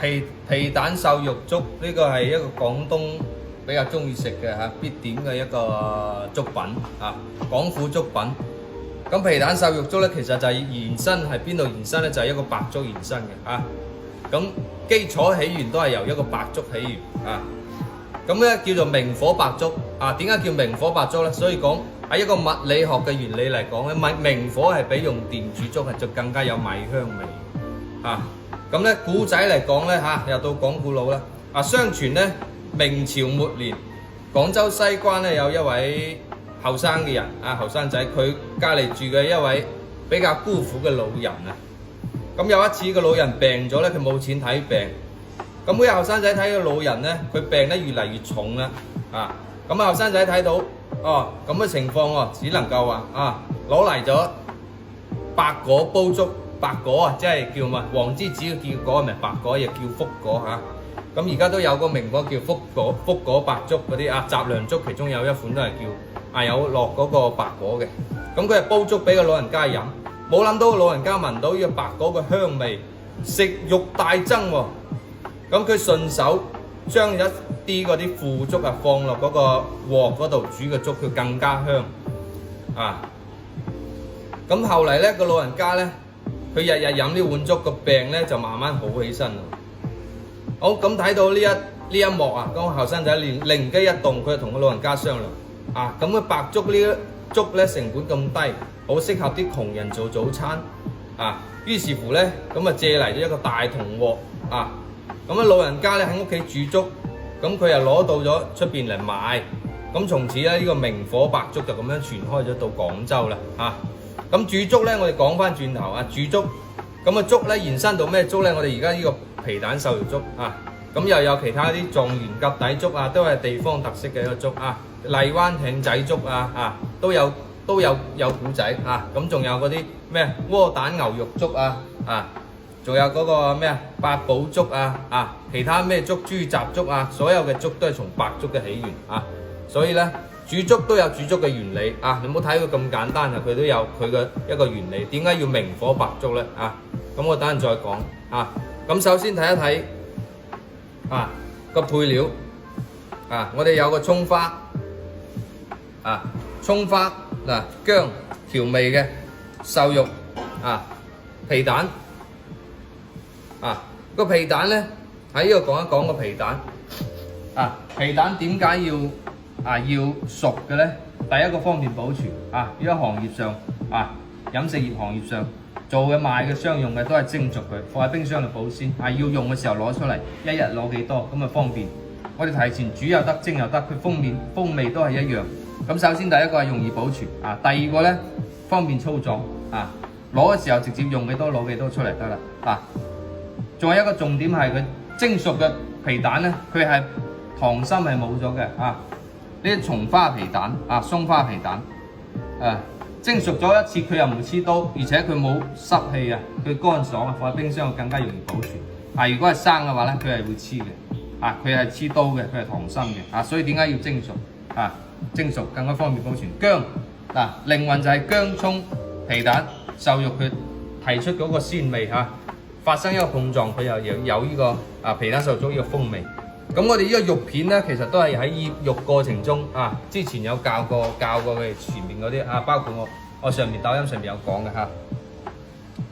皮蛋瘦肉粥呢個係一個廣東比較中意食嘅必點嘅一個粥品廣府粥品。咁皮蛋瘦肉粥咧，其實就係延伸係邊度延伸咧？就係一個白粥延伸嘅咁基礎起源都係由一個白粥起源咁咧叫做明火白粥點解叫明火白粥咧？所以講喺一個物理學嘅原理嚟講咧，明火係比用電煮粥係就更加有米香味咁咧古仔嚟講咧又到講古佬啦相傳咧明朝末年廣州西關咧有一位後生嘅人後生仔，佢隔離住嘅一位比較孤苦嘅老人咁有一次個老人病咗咧，佢冇錢睇病。咁嗰個後生仔睇個老人咧，佢病得越嚟越重啦咁後生仔睇到咁嘅情況只能夠話攞嚟咗白果煲粥。白果即係叫乜黃枝子嘅叫果，係咪白果亦叫福果咁而家都有個名果叫福果白粥嗰啲雜糧粥，其中有一款都係叫有落嗰個白果嘅。咁佢係煲粥俾個老人家飲，冇諗到個老人家聞到呢個白果嘅香味，食慾大增咁佢順手將一啲嗰啲腐竹放落嗰個鑊嗰度煮嘅粥，佢更加香咁後嚟咧個老人家咧，佢日日飲呢碗粥，個病咧就慢慢好起身。好咁睇到呢一幕咁後生仔靈機一動，佢就同個老人家商量咁嘅白粥呢粥咧成本咁低，好適合啲窮人做早餐於是乎咧咁借嚟咗一個大銅鑊咁老人家咧喺屋企煮粥，咁佢又攞到咗出邊嚟賣。咁從此咧呢個明火白粥就咁樣傳開咗到廣州啦咁煮粥咧，我哋講翻轉頭煮粥咁粥咧延伸到咩粥咧？我哋而家呢個皮蛋瘦肉粥咁又有其他啲狀元及第粥都係地方特色嘅一個粥荔灣艇仔粥都有古仔咁仲有嗰啲咩窩蛋牛肉粥仲有嗰個咩八寶粥其他咩粥豬雜粥所有嘅粥都係從白粥嘅起源所以咧煮粥都有煮粥嘅原理你唔好睇佢咁簡單佢都有佢嘅一個原理。點解要明火白粥咧咁我等陣再講咁首先睇一睇個配料我哋有個蔥花薑調味嘅瘦肉皮蛋個皮蛋咧喺呢度講一講個皮蛋皮蛋點解要熟嘅咧？第一個方便保存呢個行業上飲食業行業上做嘅賣嘅商用嘅都係蒸熟佢，放喺冰箱度保鮮要用嘅時候攞出嚟，一日攞幾多咁方便。我哋提前煮又得，蒸又得，佢風味都係一樣。咁首先第一個係容易保存第二個咧方便操作攞嘅時候直接用幾多攞幾多出嚟得啦仲有一個重點係佢蒸熟嘅皮蛋咧，佢係溏心係冇咗嘅呢啲松花皮蛋松花皮蛋蒸熟咗一次佢又唔會黐刀，而且佢冇濕氣佢乾爽放喺冰箱更加容易保存如果係生嘅話咧，佢係會黐嘅佢係黐刀嘅，佢係溏心嘅所以點解要蒸熟蒸熟更加方便保存。薑靈魂就係薑葱皮蛋瘦肉，佢提出嗰個鮮味發生一個碰撞，佢又有呢個皮蛋瘦肉粥呢個風味。咁我哋呢個肉片咧，其實都係喺醃肉過程中之前有教過佢前面嗰啲包括我上面抖音上面有講嘅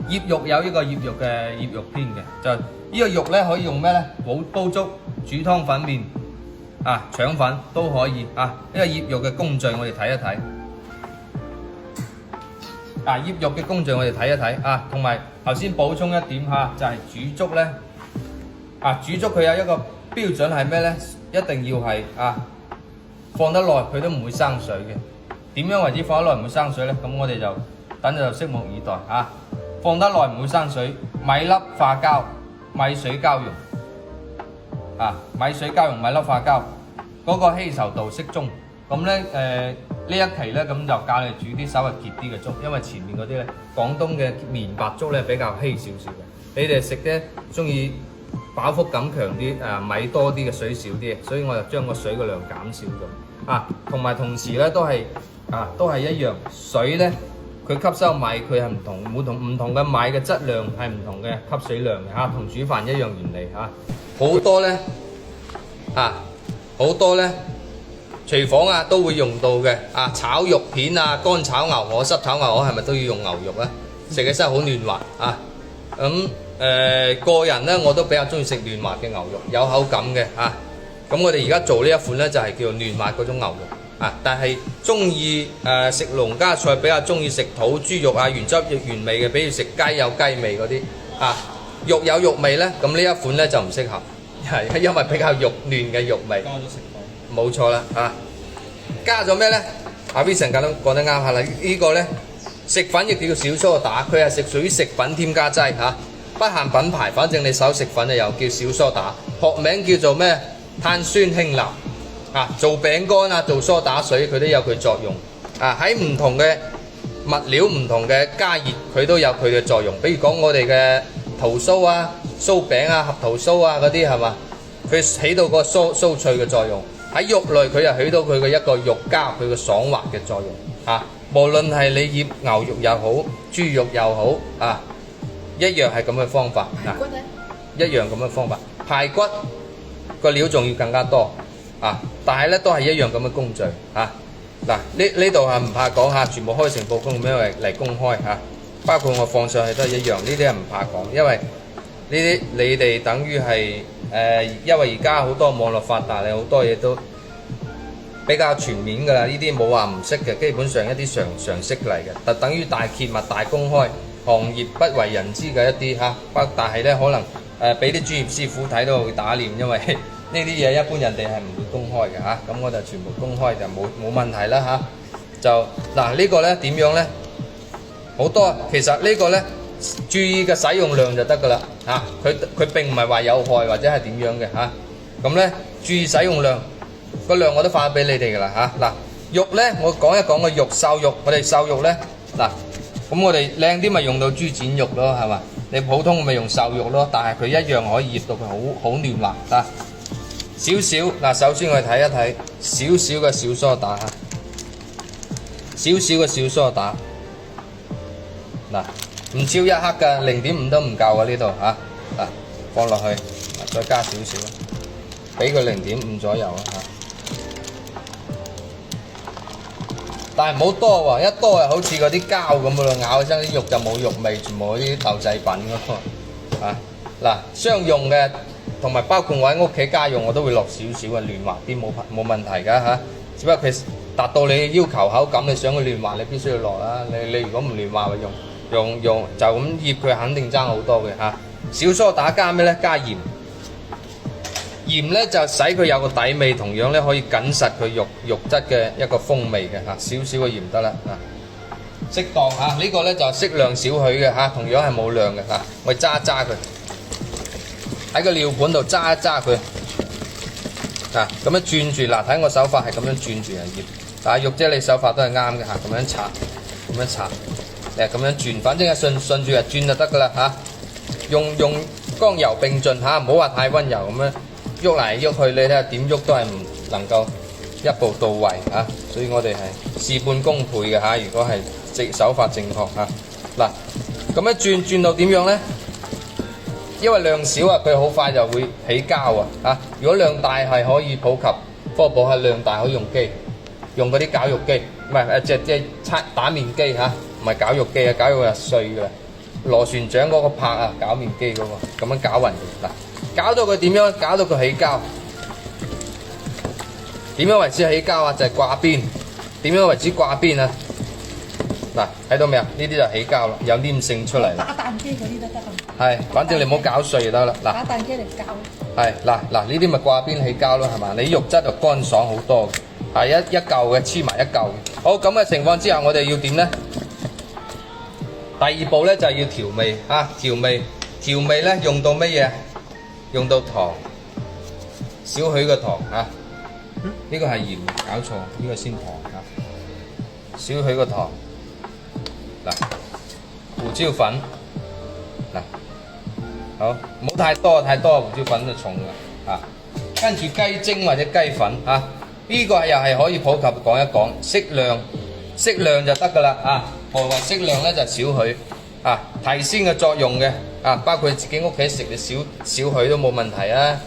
醃肉有呢個醃肉嘅醃肉篇嘅，就呢個肉咧可以用咩咧？煲粥、煮湯粉麵腸粉都可以呢個醃肉嘅工序我哋睇一睇醃肉嘅工序我哋睇一睇同埋頭先補充一點就係煮粥咧煮粥佢有一個標準係咩咧？一定要係放得耐佢都唔會生水嘅。點樣為之放得耐唔會生水咧？咁我哋就等就拭目以待放得耐唔會生水，米粒化膠，米水交融米水交融，米粒化膠嗰個稀稠度適中。咁咧呢一期咧咁就教你煮啲稍微結啲嘅粥，因為前面嗰啲咧廣東嘅綿白粥咧比較稀少少嘅，你哋食咧中意飽腹感強啲米多啲嘅水少啲，所以我就將個水嘅量減少咗同埋同時咧都係一樣，水咧佢吸收米佢係唔同，唔同嘅米嘅質量係唔同嘅吸水量嘅嚇，同煮飯一樣原理嚇。好多咧好多咧廚房啊都會用到嘅啊，炒肉片啊、乾炒牛河、濕炒牛河係咪都要用牛肉咧？食起身好嫩滑啊！咁個人咧我都比較中意食嫩滑嘅牛肉，有口感嘅嚇。咁我哋而家做呢一款咧就係叫做嫩滑嗰種牛肉。但係中意食農家菜，比較中意食土豬肉啊，原汁原味嘅，比如食雞有雞味嗰啲肉有肉味咧，咁呢一款咧就唔適合，係因為比較肉嫩嘅肉味。加咗食粉，冇錯啦加咗咩咧？阿 Vincent 講得啱下啦，呢個咧食粉亦叫小梳打，佢係屬於食品添加劑不限品牌，反正你搜食粉又叫小梳打，學名叫做咩？碳酸氫鈉。做餅乾啊，做梳打水，佢都有佢作用。喺唔同嘅物料、唔同嘅加熱，佢都有佢嘅作用。比如講我哋嘅桃酥啊、酥餅啊、合桃酥啊嗰啲係嘛，佢起到個酥脆嘅作用。喺肉類，佢又起到佢嘅一個肉膠，佢嘅爽滑嘅作用。無論係你醃牛肉又好、豬肉又好，一樣係咁嘅方法。排骨呢？一樣咁嘅方法。排骨個料仲要更加多。但係咧都係一樣咁嘅工序呢度唔怕講全部開誠佈公咁樣嚟公開包括我放上去都係一樣，呢啲係唔怕講，因為呢啲你哋等於係因為而家好多網絡發達，你好多嘢都比較全面㗎啦，呢啲冇話唔識嘅，基本上一啲常識嚟嘅，就等於大揭密、大公開，行業不為人知嘅一啲但係咧可能俾啲專業師傅睇到會打臉，因為呢啲嘢一般人哋係唔會公開嘅咁我就全部公開就冇問題啦就呢個咧點樣咧？好多其實呢個咧注意嘅使用量就得㗎啦佢並唔係話有害或者係點樣嘅咁咧注意使用量，個量我都發俾你哋㗎啦肉咧我講一講個肉，瘦肉我哋瘦肉咧咁我哋靚啲咪用到豬展肉咯係嘛？你普通咪用瘦肉咯，但係佢一樣可以醃到佢好嫩滑少少首先我哋睇一睇少少嘅小梳打少少嘅小梳打唔超一克㗎，0.5都唔夠呢度放落去再加少少，俾佢0.5左右但係唔好多喎，一多又好似嗰啲膠咁咯，咬起身啲肉就冇肉味，全部啲豆製品嗰商用嘅。同埋包括我喺屋企家用，我都會落少少嘅嫩滑啲，冇問題㗎只不過佢達到你要求口感，你想佢嫩滑，你必須要落啦。你如果唔嫩滑，用就咁醃佢，肯定爭好多嘅小梳打加咩咧？加鹽，鹽咧就使佢有個底味，同樣咧可以緊實佢肉質嘅一個風味嘅少少嘅鹽得啦適當呢個咧就適量少許嘅同樣係冇量嘅我哋揸佢。喺個料盤度揸一揸佢，咁樣轉住睇我手法係咁樣轉住醃，但係玉姐你手法都係啱嘅咁樣擦，咁樣轉，反正係順住轉就得㗎啦用剛柔並進唔好話太溫柔咁樣喐嚟喐去，你睇下點喐都係唔能夠一步到位所以我哋係事半功倍嘅如果係手法正確咁樣轉到點樣咧？因為量少佢好快就會起膠如果量大係可以普及，科普係量大可以用機，用嗰啲絞肉機，唔係即係打麵機唔係絞肉機絞肉就碎㗎啦。螺旋槳嗰個拍絞麵機嗰個，咁樣攪勻攪到佢點樣？攪到佢起膠。點樣為之起膠就係掛邊。點樣為之掛邊睇到未呢啲就起膠啦，有黏性出嚟啦。打蛋機嗰啲都得係，反正你唔好攪碎就得啦。打蛋機嚟攪。係呢啲咪掛邊起膠咯，係嘛？你肉質就乾爽好多嘅，一嚿嘅黐埋一嚿。好，咁嘅情況之下，我哋要點咧？第二步咧就係要調味調味咧用到乜嘢？用到糖，少許嘅糖呢個係鹽，搞錯，呢個先糖少許嘅糖。胡椒粉好，唔好太多胡椒粉就重啦跟住雞精或者雞粉呢個又係可以普及講一講，適量就得㗎啦何謂適量咧？就少許啊，提鮮嘅作用嘅啊，包括自己屋企食嘅少許都冇問題啊。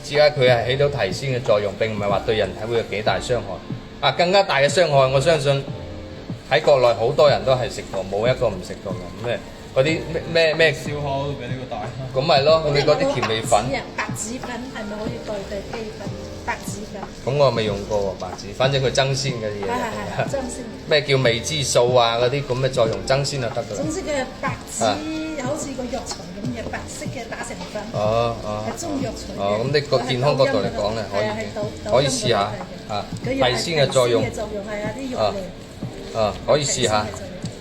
只係佢係起到提鮮嘅作用，並唔係話對人體會有幾大傷害啊。更加大嘅傷害，我相信喺國內好多人都係食過，冇一個唔食過嘅咩。嗰啲咩燒烤都比呢個大，咁咪咯，你嗰啲調味粉，白子粉係咪可以代替雞粉？白子粉，咁我未用過喎白子，反正佢增鮮嘅嘢。係增鮮。咩叫味之素啊嗰啲咁嘅作用，增鮮就得㗎啦。總之嘅白子好似個藥材咁嘅白色嘅打成粉。係中藥材。咁你個健康角度嚟講咧，可以試下啊，提鮮嘅作用。係啊，啲肉類。可以試下。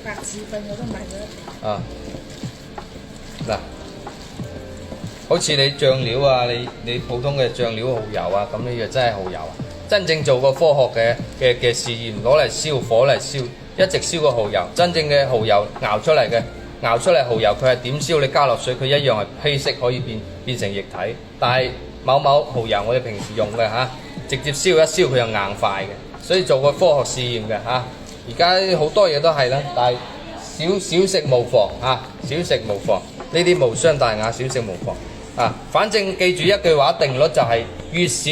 白子粉我都買咗。嗱，好似你醬料啊，你普通嘅醬料蠔油啊，咁呢個真係蠔油啊！真正做過科學嘅試驗，攞嚟燒火嚟燒，一直燒個蠔油，真正嘅蠔油熬出嚟蠔油，佢係點燒？你加落水，佢一樣係稀釋，可以變成液體。但係某蠔油我哋平時用嘅直接燒一燒佢又硬塊嘅，所以做過科學試驗嘅嚇。而家好多嘢都係啦，但係少食無妨少食無妨，呢啲無傷大雅，少食無妨反正記住一句話定律就係越少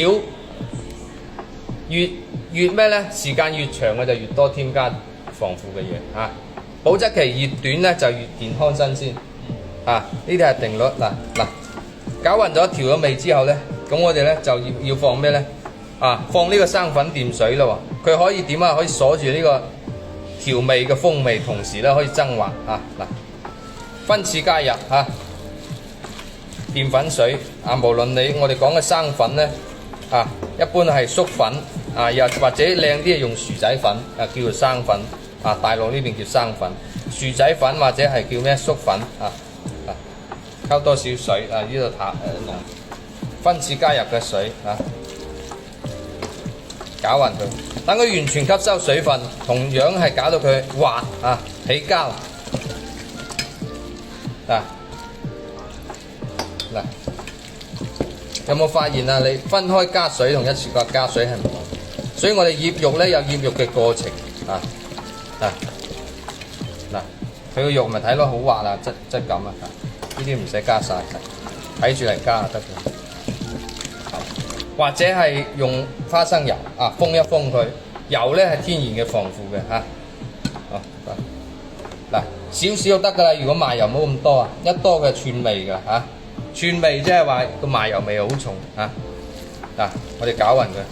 越咩呢？時間越長嘅就越多添加防腐嘅嘢保質期越短呢，就越健康新鮮呢啲係定律嗱，攪勻咗調咗味之後呢，咁我哋呢就要放咩呢？放呢個生粉掂水咯喎，佢可以點啊？可以鎖住呢個調味嘅風味，同時咧可以增滑分次加入澱粉水無論我哋講嘅生粉咧一般係粟粉又或者靚啲係用薯仔粉叫做生粉大陸呢邊叫生粉，薯仔粉或者係叫咩粟粉溝多少水呢度濃分次加入嘅水攪勻佢，等佢完全吸收水分，同樣係搞到佢滑起膠有冇發現你分開加水同一次過加水係唔同，所以我哋醃肉咧有醃肉嘅過程佢個肉咪睇落好滑質感呢啲唔使加晒，睇住嚟加就得嘅。或者係用花生油封一封佢，油咧係天然嘅防腐嘅少少就得噶啦。如果麻油冇咁多一多嘅串味噶串味即係話個麻油味好重我哋攪勻佢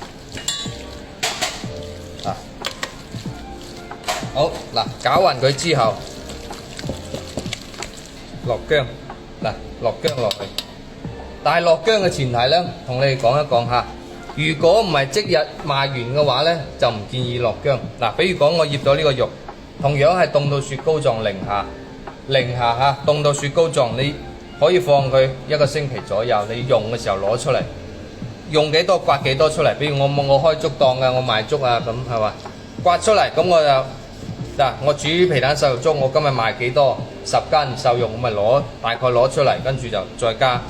好攪勻佢之後落薑落薑落去。但係落薑嘅前提咧，同你哋講一講如果唔係即日賣完嘅話咧，就唔建議落薑。比如講我醃咗呢個肉，同樣係凍到雪糕狀零下凍到雪糕狀，你可以放佢1個星期左右。你用嘅時候攞出嚟，用幾多刮幾多出嚟。比如我開粥檔嘅，我賣粥咁係嘛，刮出嚟咁我就我煮皮蛋瘦肉粥，我今日賣幾多10斤瘦肉，我咪大概攞出嚟，跟住就再加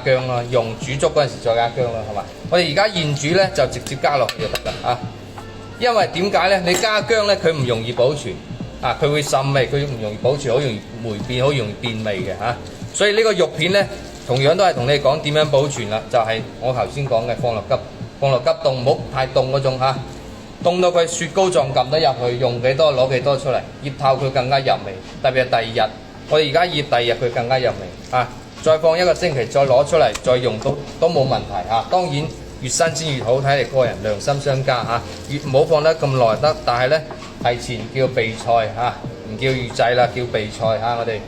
薑啦，用煮粥嗰陣時再加薑啦，係嘛？我哋而家現煮咧就直接加落去就得啦因為點解咧？你加薑咧，佢唔容易保存佢會滲味，佢唔容易保存，好容易霉變，好容易變味嘅所以呢個肉片咧，同樣都係同你講點樣保存啦，就係我頭先講嘅放落急凍，唔好太凍嗰種凍到佢雪糕狀撳得入去，用幾多攞幾多出嚟，醃透佢更加入味。特別係第二日，我哋而家醃第二日佢更加入味再放1個星期，再攞出嚟再用都冇問題當然越新鮮越好，睇你個人良心商家越唔好放得咁耐得。但係咧提前叫備菜唔叫預製啦，叫備菜我哋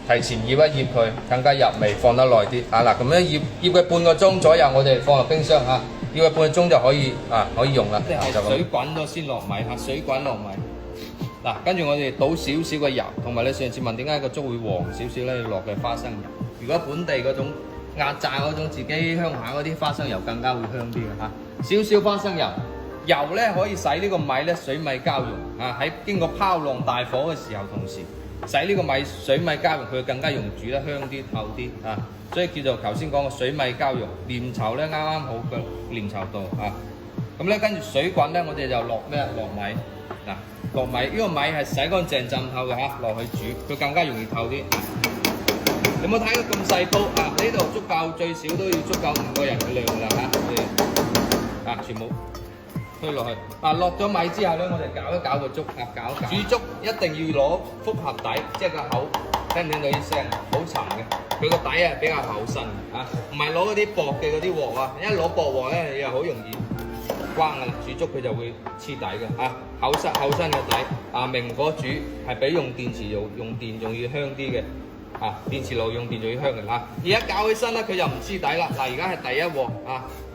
提前醃一醃佢，更加入味，放得耐啲咁樣醃佢半個鐘左右，我哋放落冰箱醃佢半個鐘就可以用啦。水滾咗先落米水滾落米。跟住我哋倒少少嘅油，同埋你上次問點解個粥會黃少少咧，落嘅花生油。如果本地嗰種壓榨嗰種自己鄉下嗰啲花生油更加會香啲嘅少少花生油，油咧可以使呢個米咧水米交融喺經過拋浪大火嘅時候，同時使呢個水米交融，佢更加容易煮得香啲透啲所以叫做頭先講嘅水米交融，粘稠咧啱啱好嘅粘稠度咁咧跟住水滾咧，我哋就落米落米，呢個米係洗乾淨浸透嘅嚇，落去煮，佢更加容易透啲。有冇睇到咁細煲啊？呢度足夠最少都要足夠5個人嘅量啦嚇，全部推落去。落咗米之後咧，我哋攪一攪個粥，攪一攪。煮粥一定要攞複合底，即係個口，聽唔聽到啲聲？好沉嘅，佢個底比較厚身唔係攞嗰啲薄嘅嗰啲鑊啊，一攞薄鑊咧，你又好容易關㗎啦。煮粥佢就會黐底嘅厚身嘅底明火煮係比用電磁爐用電仲要香啲嘅。電磁爐用電仲要香嘅而家攪起身咧，佢就唔黐底啦。而家係第一鑊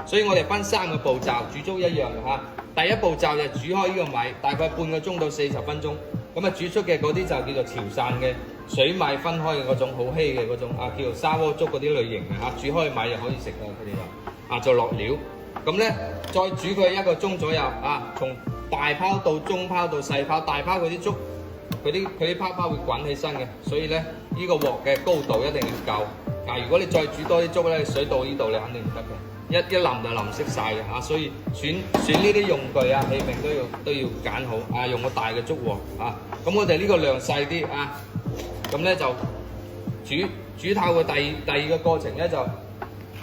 所以我哋分3個步驟，煮粥一樣嘅第一步驟就煮開呢個米，大概半個鐘到40分鐘。咁煮出嘅嗰啲就叫做潮汕嘅水米分開嘅嗰種好稀嘅嗰種叫做砂鍋粥嗰啲類型嘅煮開米就可以食啦。佢哋就落料，咁咧再煮佢1個鐘左右從大泡到中泡到細泡，大泡嗰啲粥。佢啲泡泡會滾起身嘅，所以咧呢個鑊嘅高度一定要夠。如果你再煮多啲粥咧，水到呢度你肯定唔得嘅，一淋就淋熄晒嘅所以選呢啲用具器皿都要揀好用個大嘅粥鑊咁我哋呢個量細啲咁咧就煮透嘅第二個過程咧就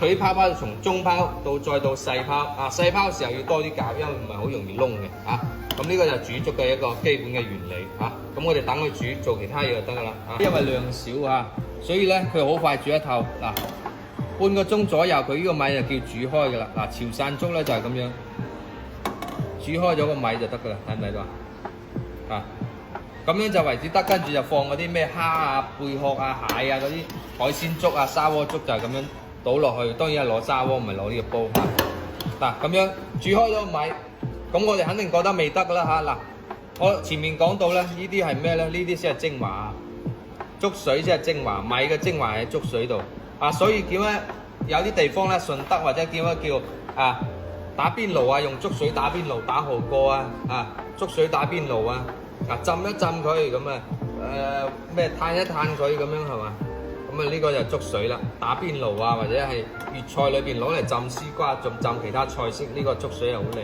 佢啲泡泡從中泡再到細泡細泡嘅時候要多啲攪，因為唔係好容易燶嘅咁呢個就煮粥嘅一個基本嘅原理咁我哋等佢煮做其他嘢就得噶啦因為量少所以咧佢好快煮得透半個鐘左右佢呢個米就叫煮開噶啦潮汕粥咧就係咁樣煮開咗個米就得噶啦，睇唔睇到咁樣就為止得，跟住就放嗰啲咩蝦貝殼蟹嗰啲海鮮粥砂鍋粥就係咁樣倒落去，當然係攞砂鍋唔係攞呢個煲咁樣煮開咗個米。咁我哋肯定覺得未得噶啦我前面講到咧，呢啲係咩咧？呢啲先係精華粥水先係精華，米嘅精華喺粥水度所以點解有啲地方咧，順德或者點解叫打邊爐用粥水打邊爐，打蠔過粥水打邊爐浸一浸佢咁咩嘆一嘆佢咁樣係嘛？咁呢個就粥水啦，打邊爐或者係粵菜裏邊攞嚟浸絲瓜，仲浸其他菜式，呢個粥水係好靚。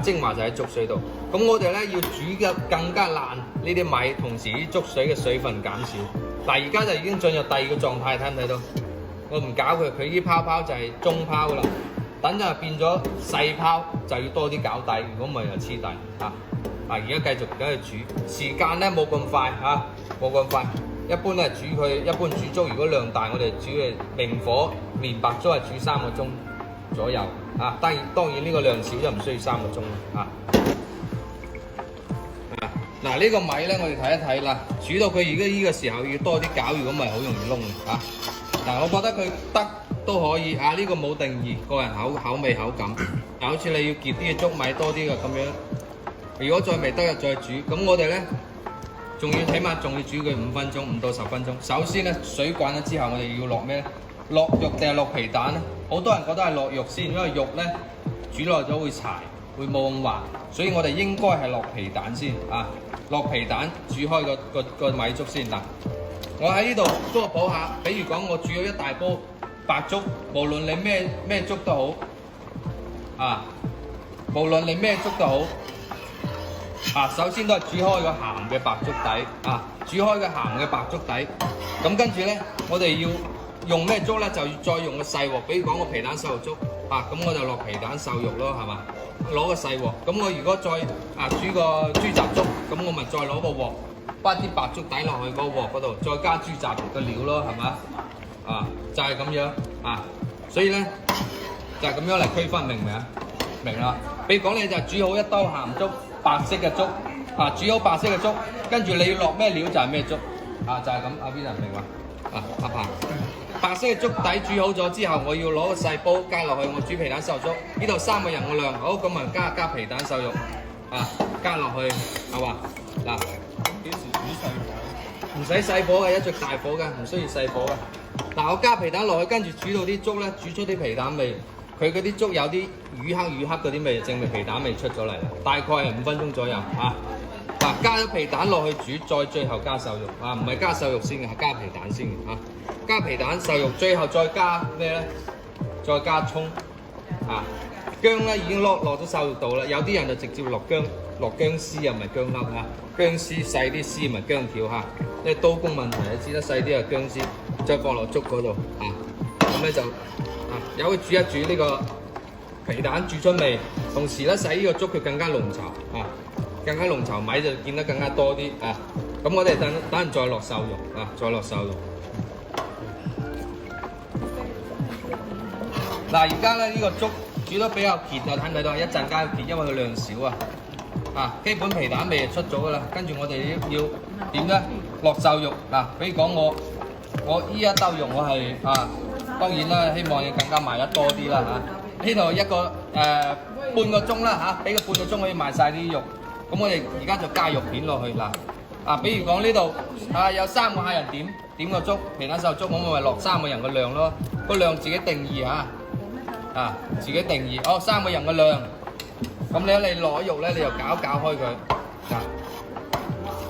精華就喺粥水度，咁我哋咧要煮得更加爛呢啲米，同時啲粥水嘅水分減少。而家就已經進入第二個狀態，睇唔睇到？我唔搞佢，佢啲泡泡就係中泡啦。等陣變咗細泡，就要多啲攪底，如果唔係就黐底而家繼續喺度煮，時間咧冇咁快冇咁快。一般咧一般煮粥，如果量大，我哋煮嘅明火綿白粥係煮3個鐘左右當然呢個量少就唔需要3個鐘啦呢個米咧我哋睇一睇啦，煮到佢而家呢個時候要多啲攪，如果唔係好容易燶我覺得佢得都可以呢個冇定義，個人口味口感好似你要結啲嘅粥米多啲嘅咁樣，如果再未得就再煮。咁我哋咧起碼仲要煮佢5分鐘，5到10分鐘。首先咧水滾咗之後，我哋要落咩咧？落肉定係落皮蛋咧？好多人覺得係落肉先，因為肉咧煮耐咗會柴，會冇咁滑，所以我哋應該係落皮蛋先落皮蛋煮開個米粥先我喺呢度科普下，比如講我煮咗一大煲白粥，無論你咩粥都好無論你咩粥都好首先都係煮開個鹹嘅白粥底煮開個鹹嘅白粥底，咁跟住咧我哋要用咩粥咧？就要再用個細鑊，比如講個皮蛋瘦肉粥咁我就落皮蛋瘦肉咯，係嘛？攞個細鑊。咁我如果再煮個豬雜粥，咁我咪再攞個鑊，擺啲白粥底落去個鑊嗰度，再加豬雜嘅料咯，係嘛？就係咁樣所以咧就係咁樣嚟區分，明唔明啊？明啦。比如講你就煮好一兜鹹粥，白色嘅粥煮好白色嘅粥，跟住你要落咩料就係咩粥就係咁。阿邊人明嘛？阿鵬，白色嘅粥底煮好咗之後，我要攞個細煲加落去，我煮皮蛋瘦肉粥。呢度3個人嘅量，好咁咪加皮蛋瘦肉加落去係嘛？幾時煮細火？唔使細火嘅，一直大火嘅，唔需要細火嘅。我加皮蛋落去，跟住煮到啲粥咧，煮出啲皮蛋味。佢嗰啲粥有啲乳黑嗰啲味，證明皮蛋味出咗嚟啦。大概係5分鐘左右加咗皮蛋落去煮，再最後加瘦肉唔係加瘦肉先嘅，係加皮蛋先嘅加皮蛋瘦肉，最後再加咩咧？再加葱薑咧已經落咗瘦肉度啦，有啲人就直接落薑絲又唔係薑粒嚇，薑絲細啲絲咪薑條嚇，因為刀工問題你知得細啲啊薑絲，再放落粥嗰度啊，咁咧就由佢煮一煮呢個皮蛋煮出味，同時咧使呢個粥佢更加濃稠啊，更加濃稠，米就見得更加多啲啊，咁我哋等陣再落瘦肉啊，再落瘦肉。嗱，而家咧呢個粥煮得比較結啊，睇唔睇到啊？一陣間結，因為佢量少啊。啊，基本皮蛋味就出咗噶啦，跟住我哋要點咧？落瘦肉嗱，比如講我依一兜肉我係當然啦，希望要更加賣得多啲啦嚇。呢度一個半個鐘啦嚇，俾個半個鐘可以賣晒啲肉。咁我哋而家就加肉片落去嗱。比如講呢度有3個客人點個粥，皮蛋瘦肉粥，我咪落3個人嘅量咯，個量自己定義嚇。自己定義，3個人嘅量，咁你攞肉咧，你就攪開佢，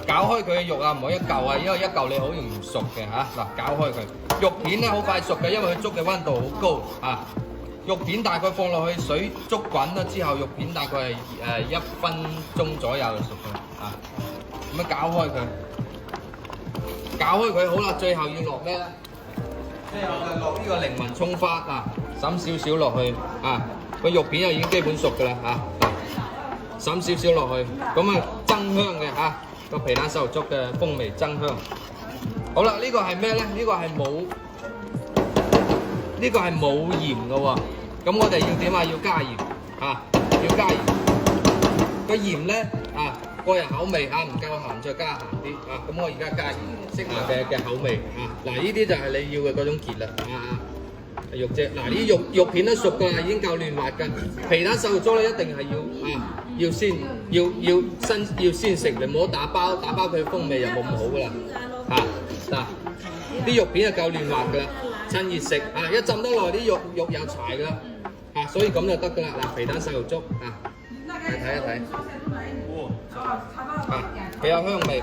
攪開佢嘅肉啊，唔可以一嚿啊，因為一嚿你好容易熟嘅嚇。攪開佢，肉片咧好快熟嘅，因為佢粥嘅溫度好高啊。肉片大概放落去水粥滾咗之後，肉片大概係1分鐘左右就熟嘅啊。咁樣攪開佢，好啦，最後要落咩咧？最後就落呢個檸檬葱花揼少少落去個肉片又已經基本熟㗎啦揼少少落去，咁增香嘅個皮蛋瘦肉粥嘅風味增香。好啦，呢個係咩咧？呢個係冇鹽嘅喎，咁我哋要點啊？要加鹽要加鹽。個鹽咧個人口味唔夠鹹再加鹹啲咁我而家加鹽適合嘅口味嗱，呢啲就係你要嘅嗰種結啦肉啫。嗱，呢肉片都熟㗎啦，已經夠嫩滑㗎。皮蛋瘦肉粥咧一定係要先食，你唔好打包佢風味又冇咁好㗎啦嗱，啲肉片就夠嫩滑㗎啦，趁熱食一浸得耐啲肉有柴㗎啦所以咁就得㗎啦嗱，皮蛋瘦肉粥睇一睇幾有香味